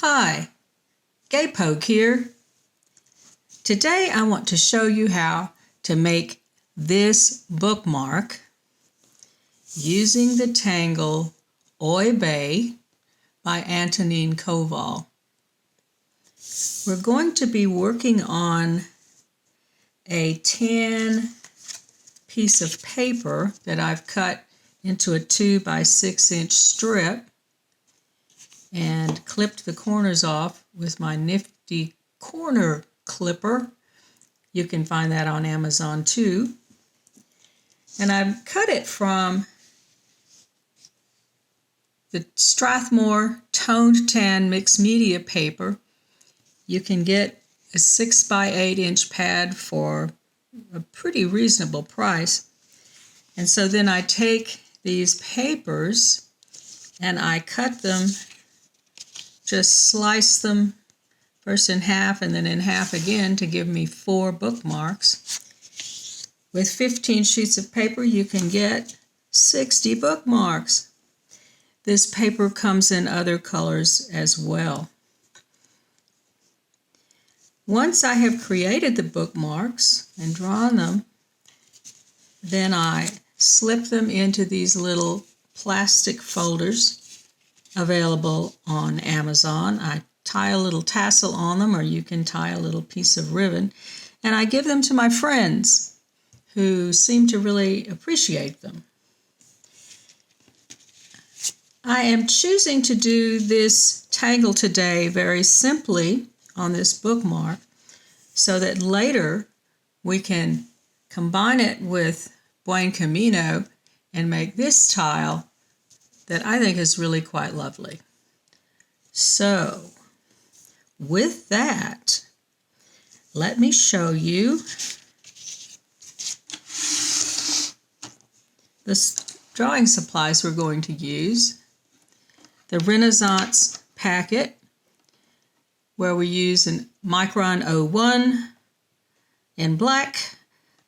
Hi, Pogue here. Today I want to show you how to make this bookmark using the tangle Oybay by Antonine Koval. We're going to be working on a tan piece of paper that I've cut into a 2 by 6 inch strip and clipped the corners off with my nifty corner clipper. You can find that on Amazon too. And I've cut it from the Strathmore toned tan mixed media paper. You can get a 6 by 8 inch pad for a pretty reasonable price. And so then I take these papers and I cut them, just slice them first in half and then in half again to give me 4 bookmarks. With 15 sheets of paper, you can get 60 bookmarks. This paper comes in other colors as well. Once I have created the bookmarks and drawn them, then I slip them into these little plastic folders available on Amazon. I tie a little tassel on them, or you can tie a little piece of ribbon, and I give them to my friends who seem to really appreciate them. I am choosing to do this tangle today very simply on this bookmark so that later we can combine it with Buen Camino and make this tile that I think is really quite lovely. So, with that, let me show you the drawing supplies we're going to use. The Renaissance packet, where we use a micron 01 in black,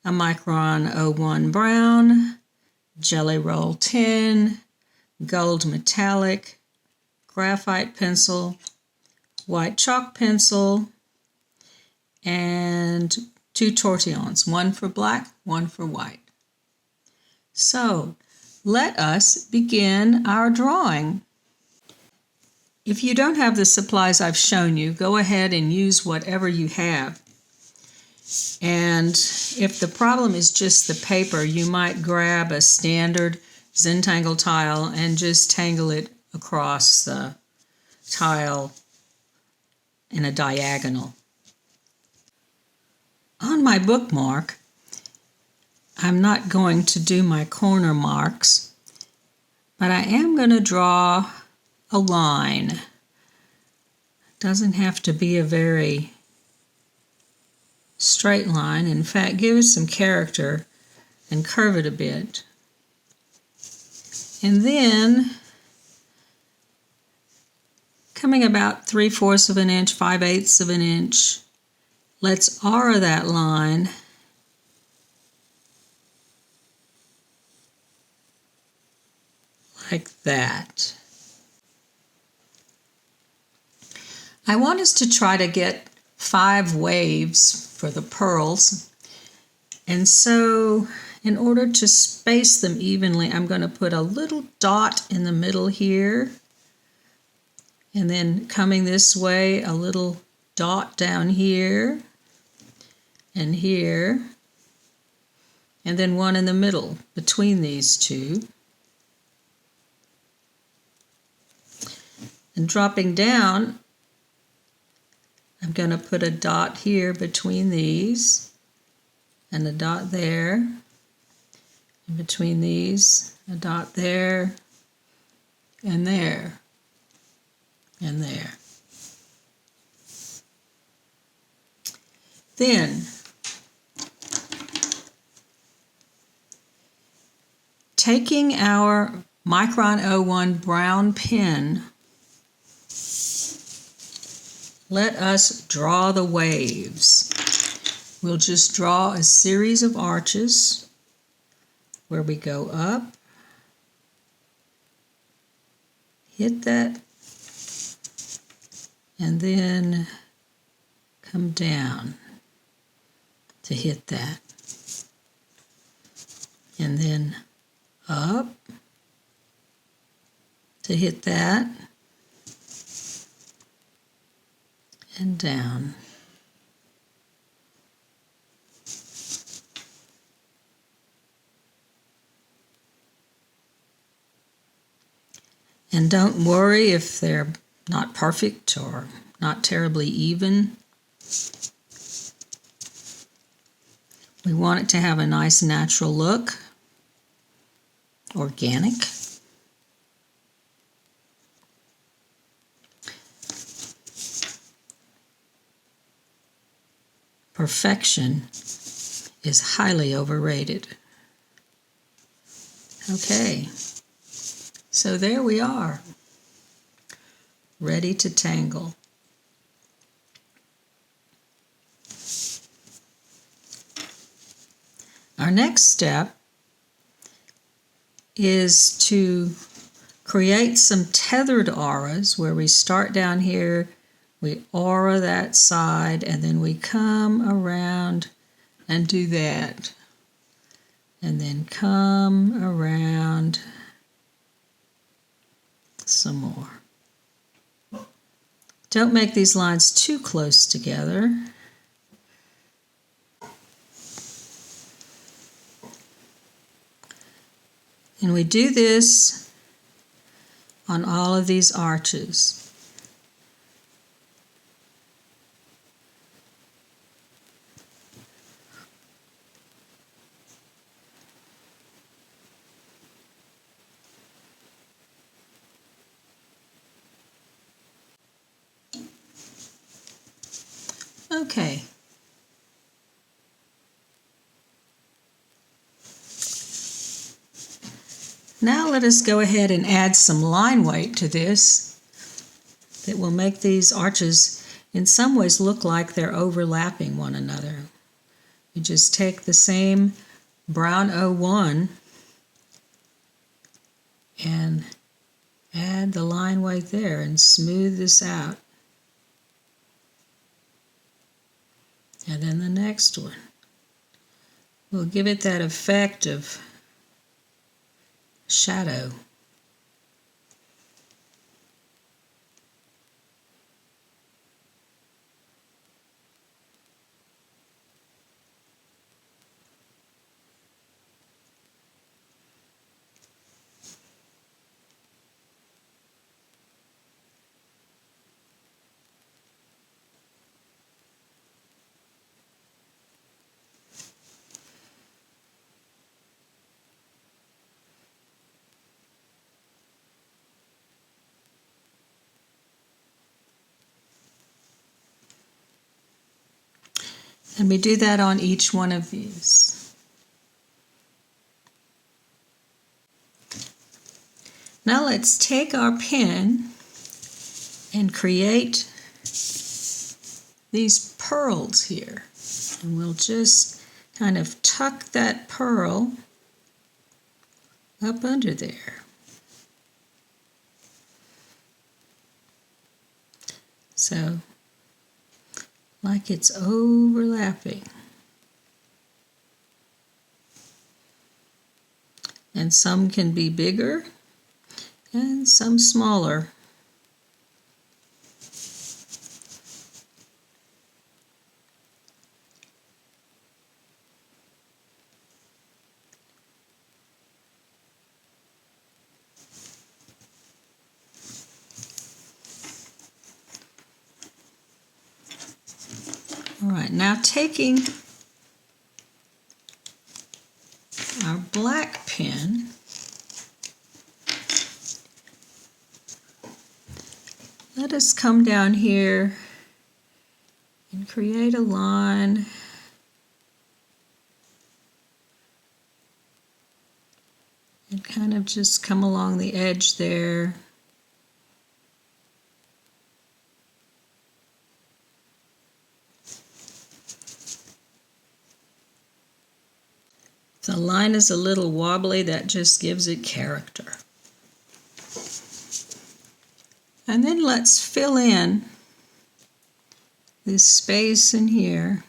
a micron 01 brown, jelly roll tin, gold metallic, graphite pencil, white chalk pencil, and 2 tortillons, one for black, one for white. So, let us begin our drawing. If you don't have the supplies I've shown you, go ahead and use whatever you have. And if the problem is just the paper, you might grab a standard Zentangle tile and just tangle it across the tile in a diagonal. On my bookmark, I'm not going to do my corner marks, but I am going to draw a line. It doesn't have to be a very straight line. In fact, give it some character and curve it a bit. And then, coming about 3/4 of an inch, 5/8 of an inch, let's aura that line like that. I want us to try to get 5 waves for the pearls, and so in order to space them evenly, I'm going to put a little dot in the middle here, and then coming this way, a little dot down here and here, and then one in the middle between these two. And dropping down, I'm going to put a dot here between these, and a dot there. In between these, a dot there, and there, and there. Then, taking our micron 01 brown pen, let us draw the waves. We'll just draw a series of arches where we go up, hit that and then come down to hit that, and then up to hit that, and down. And don't worry if they're not perfect or not terribly even. We want it to have a nice natural look, organic. Perfection is highly overrated. Okay, so there we are, ready to tangle. Our next step is to create some tethered auras where we start down here, we aura that side, and then we come around and do that. And then come around some more. Don't make these lines too close together. And we do this on all of these arches. Okay. Now let us go ahead and add some line weight to this that will make these arches in some ways look like they're overlapping one another. You just take the same brown 01 and add the line weight there and smooth this out. And then the next one. We'll give it that effect of shadow. And we do that on each one of these. Now let's take our pen and create these pearls here. And we'll just kind of tuck that pearl up under there. So, like it's overlapping. And some can be bigger and some smaller. All right, now taking our black pen, let us come down here and create a line and kind of just come along the edge there. The line is a little wobbly, that just gives it character. And then let's fill in this space in here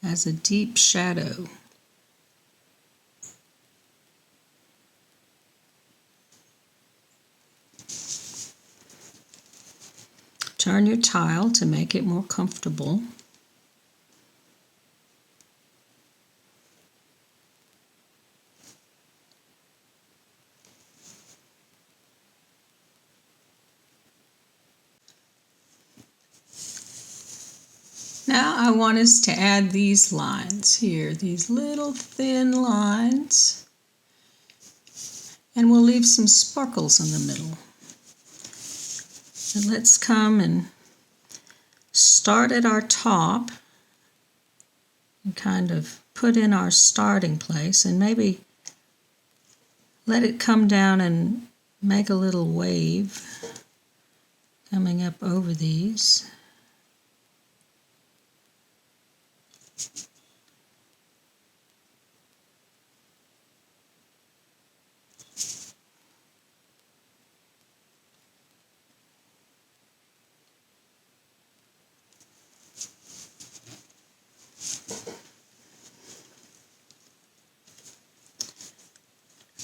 as a deep shadow. Turn your tile to make it more comfortable. Now I want us to add these lines here, these little thin lines, and we'll leave some sparkles in the middle. And let's come and start at our top and kind of put in our starting place, and maybe let it come down and make a little wave coming up over these.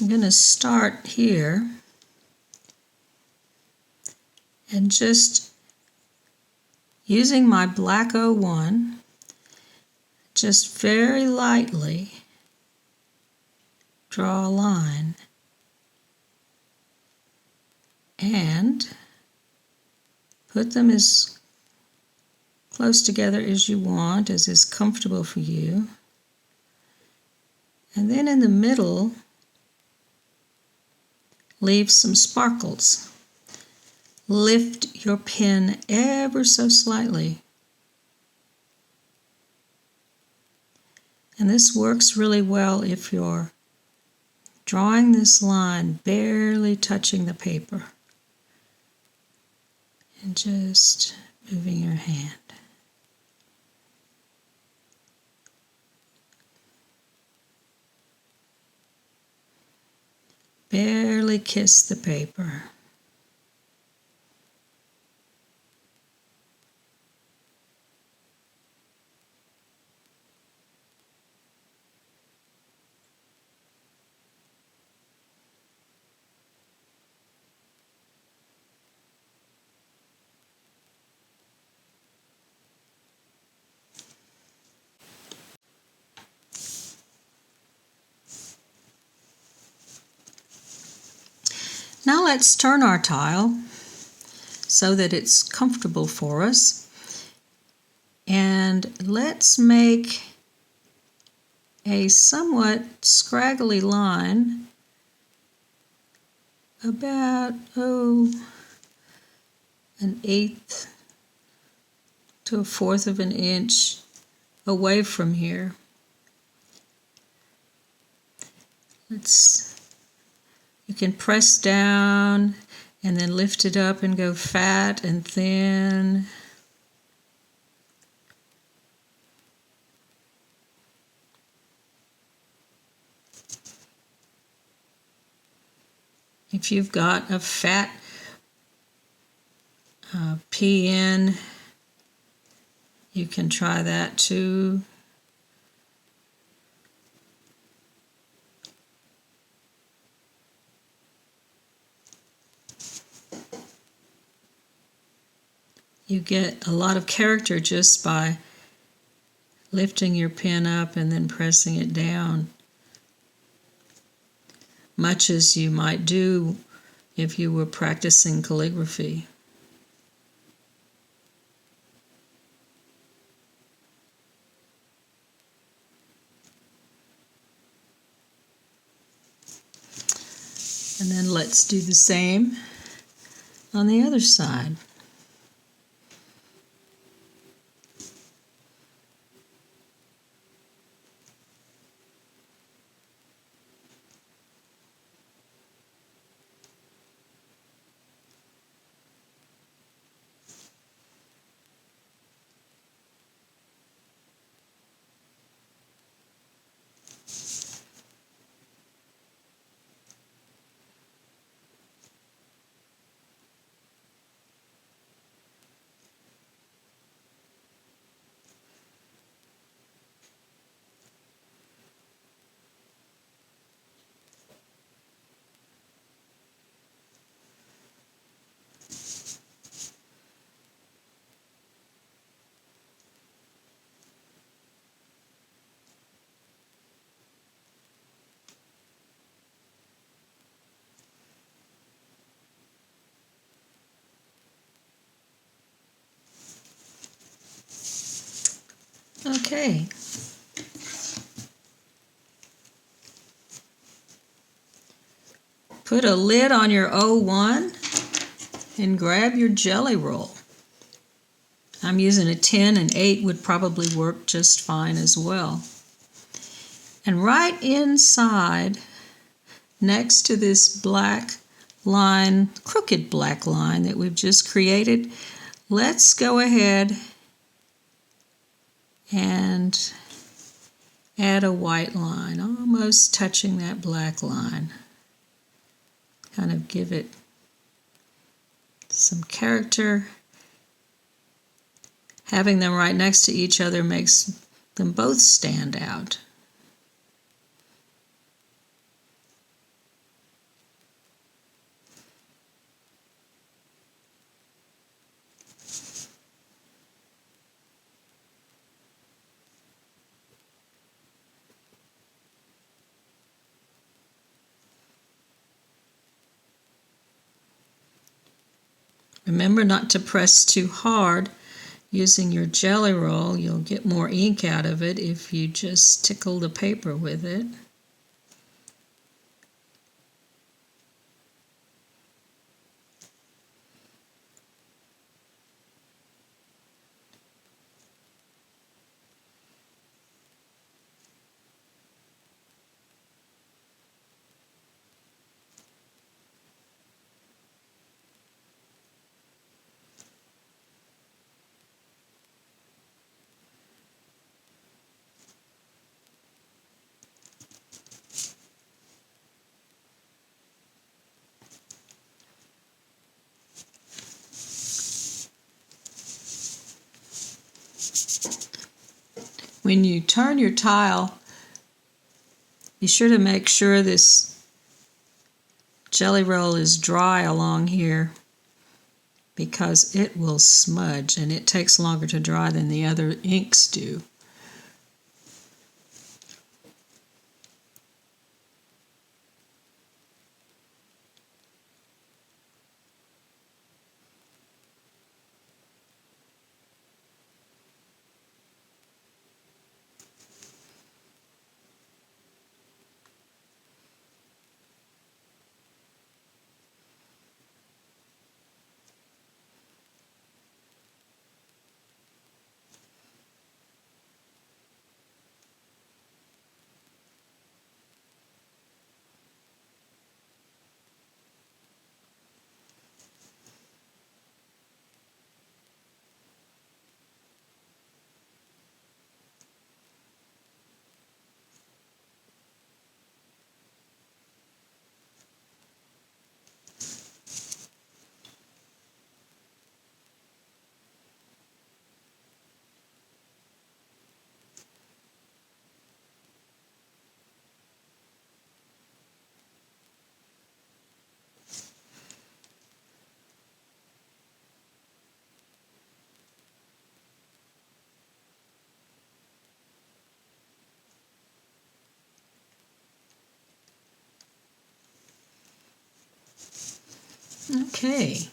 I'm going to start here and just using my black 01, just very lightly draw a line and put them as close together as you want, as is comfortable for you. And then in the middle, leave some sparkles. Lift your pen ever so slightly. And this works really well if you're drawing this line barely touching the paper and just moving your hand. Barely kiss the paper. Now let's turn our tile so that it's comfortable for us, and let's make a somewhat scraggly line about an eighth to a fourth of an inch away from here. You can press down and then lift it up and go fat and thin. If you've got a fat PN, you can try that too. You get a lot of character just by lifting your pen up and then pressing it down, much as you might do if you were practicing calligraphy. And then let's do the same on the other side. Okay. Put a lid on your O1 and grab your jelly roll. I'm using a 10 and 8 would probably work just fine as well. And right inside, next to this black line, crooked black line that we've just created, let's go ahead and add a white line, almost touching that black line. Kind of give it some character. Having them right next to each other makes them both stand out. Remember not to press too hard. Using your jelly roll, you'll get more ink out of it if you just tickle the paper with it. When you turn your tile, be sure to make sure this jelly roll is dry along here because it will smudge and it takes longer to dry than the other inks do. Okay.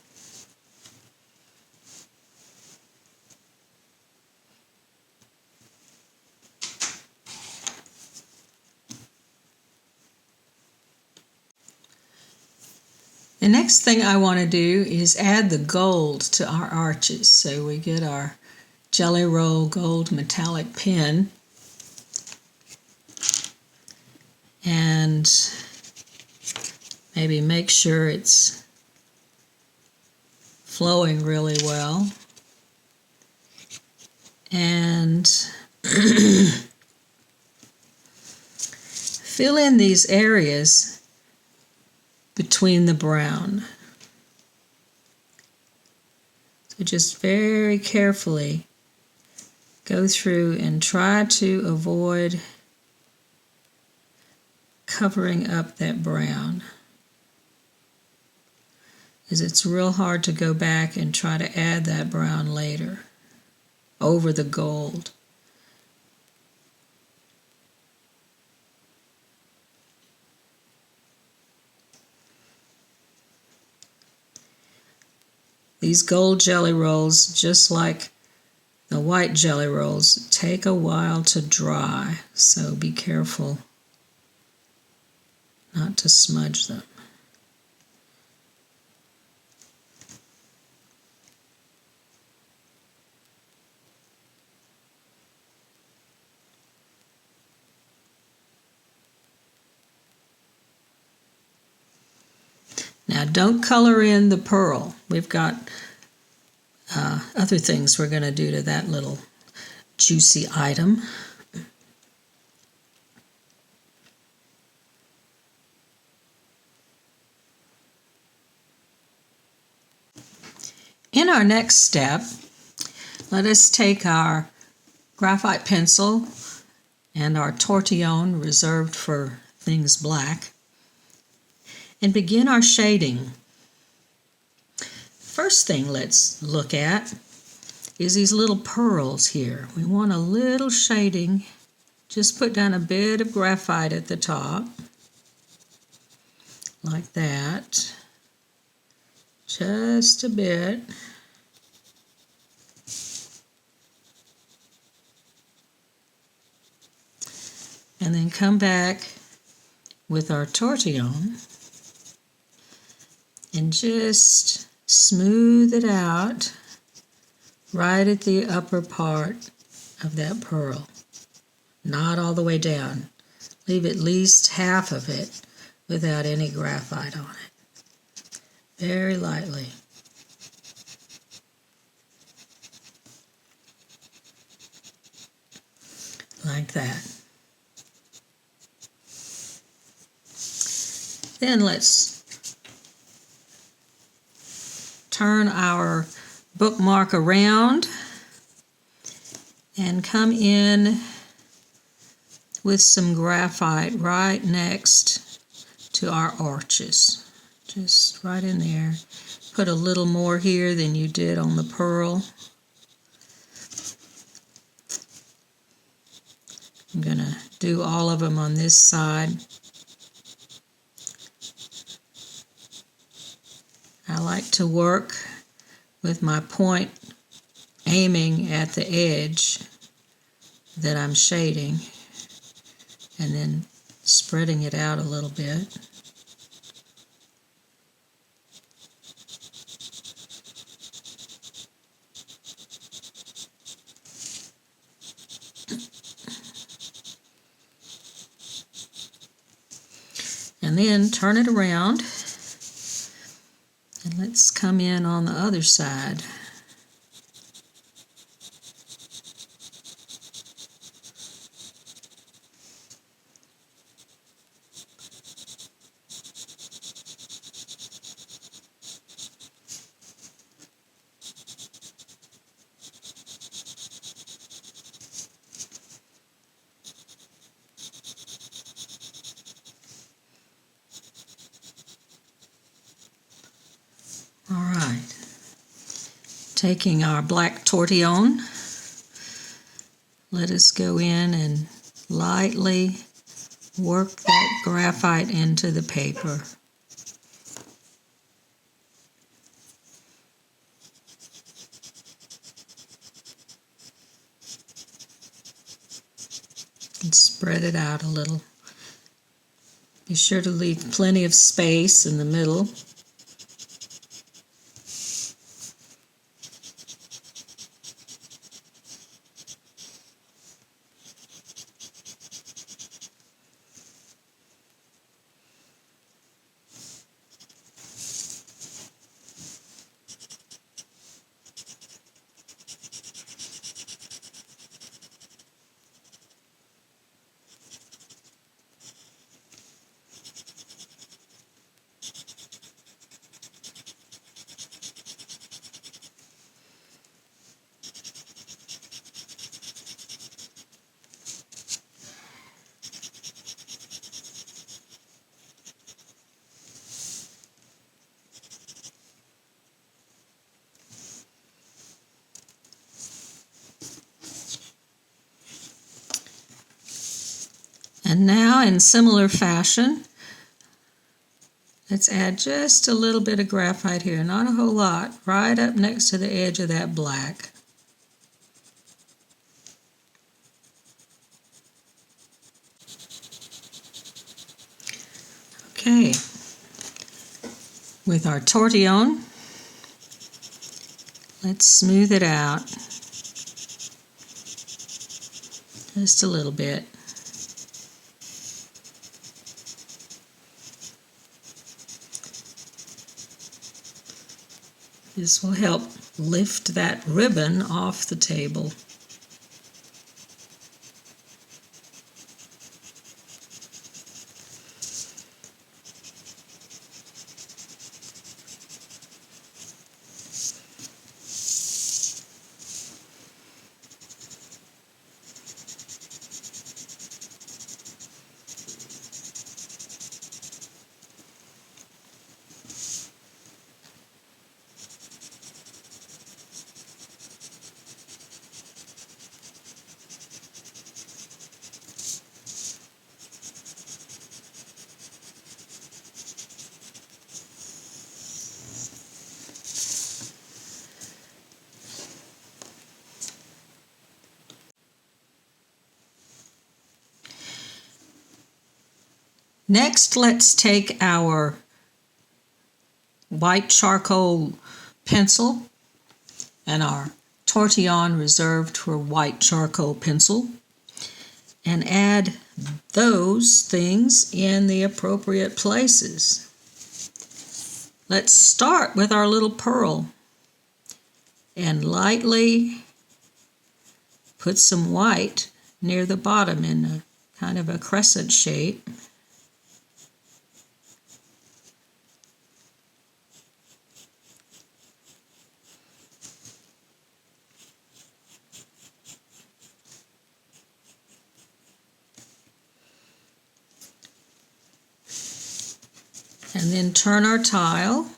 The next thing I want to do is add the gold to our arches. So we get our Jelly Roll Gold Metallic Pen and maybe make sure it's flowing really well. And fill in these areas between the brown. So just very carefully go through and try to avoid covering up that brown, because it's real hard to go back and try to add that brown later over the gold. These gold jelly rolls, just like the The white jelly rolls take a while to dry, so be careful not to smudge them. Now don't color in the pearl. We've got other things we're going to do to that little juicy item. In our next step, let us take our graphite pencil and our tortillon reserved for things black and begin our shading. First thing let's look at is these little pearls here. We want a little shading. Just put down a bit of graphite at the top, like that. Just a bit. And then come back with our tortillon and just smooth it out right at the upper part of that pearl. Not all the way down. Leave at least half of it without any graphite on it. Very lightly. Like that. Then let's turn our bookmark around and come in with some graphite right next to our arches. Just right in there. Put a little more here than you did on the pearl. I'm going to do all of them on this side. I like to work with my point aiming at the edge that I'm shading and then spreading it out a little bit. And then turn it around. And let's come in on the other side. All right, taking our black tortillon, let us go in and lightly work that graphite into the paper. And spread it out a little. Be sure to leave plenty of space in the middle. And now, in similar fashion, let's add just a little bit of graphite here, not a whole lot, right up next to the edge of that black. Okay, with our tortillon, let's smooth it out just a little bit. This will help lift that ribbon off the table. Next, let's take our white charcoal pencil and our tortillon reserved for white charcoal pencil and add those things in the appropriate places. Let's start with our little pearl and lightly put some white near the bottom in a kind of a crescent shape. And then turn our tile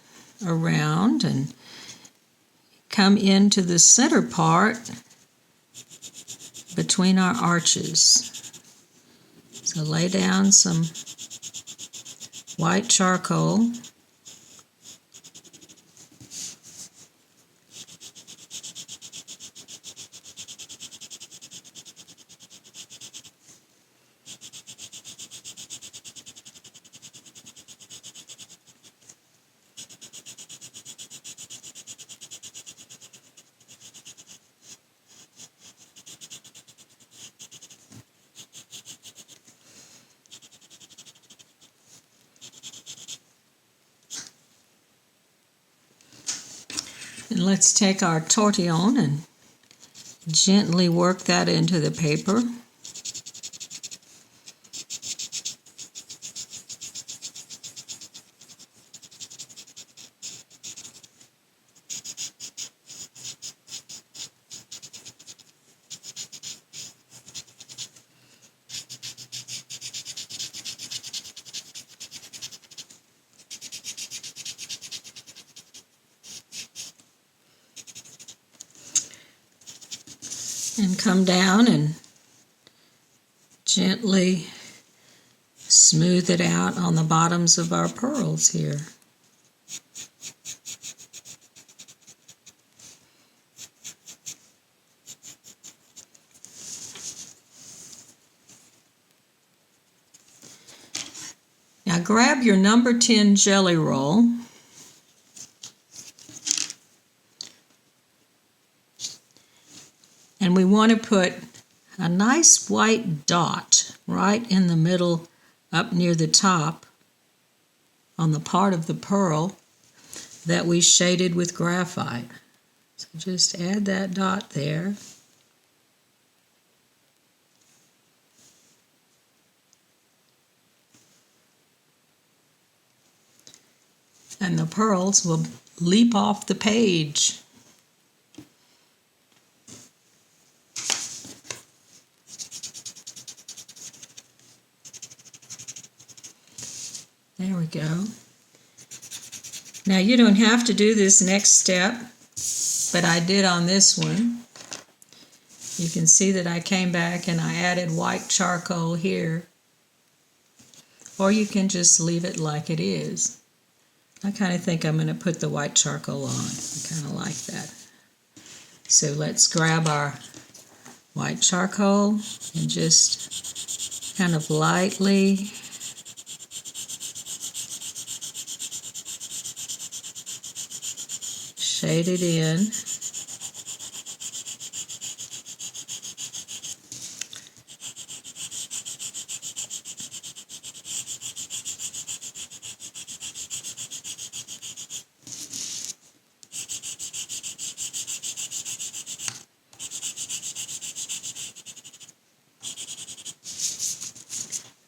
around and come into the center part between our arches. So lay down some white charcoal. And let's take our tortillon and gently work that into the paper. And come down and gently smooth it out on the bottoms of our pearls here. Now grab your number 10 jelly roll and we want to put a nice white dot right in the middle up near the top on the part of the pearl that we shaded with graphite. So just add that dot there. And the pearls will leap off the page. There we go. Now you don't have to do this next step, but I did on this one. You can see that I came back and I added white charcoal here. Or you can just leave it like it is. I kind of think I'm going to put the white charcoal on. I kind of like that. So let's grab our white charcoal and just kind of lightly shade it in.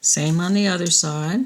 Same on the other side.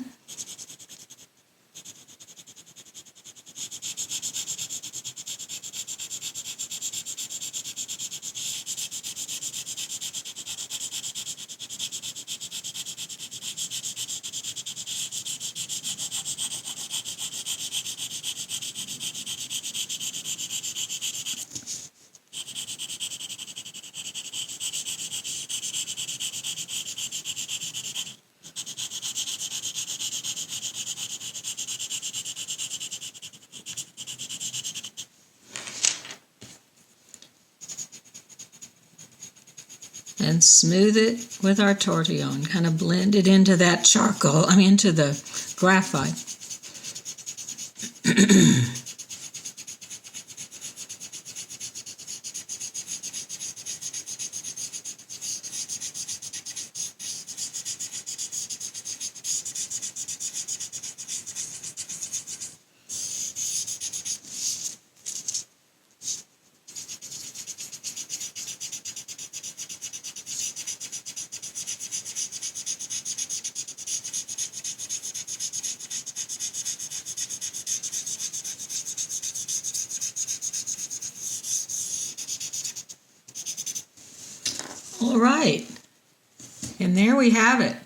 And smooth it with our tortillon. Kind of blend it into that charcoal, into the graphite. All right, and there we have it.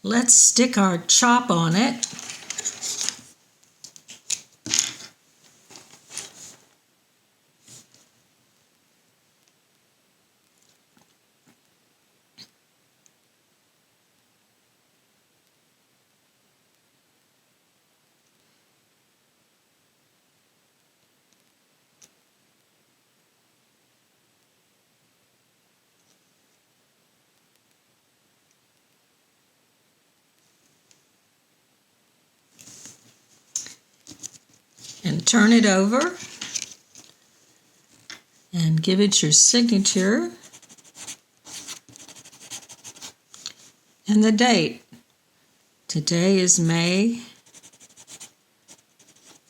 Let's stick our chop on it. And turn it over and give it your signature and the date. Today is May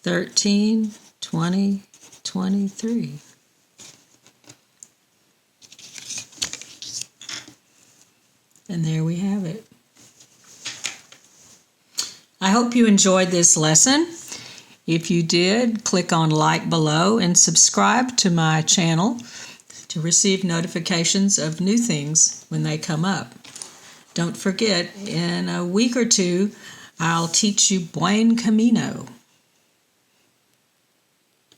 13, 2023. And there we have it. I hope you enjoyed this lesson. If you did, click on like below and subscribe to my channel to receive notifications of new things when they come up. Don't forget, in a week or two, I'll teach you Buen Camino.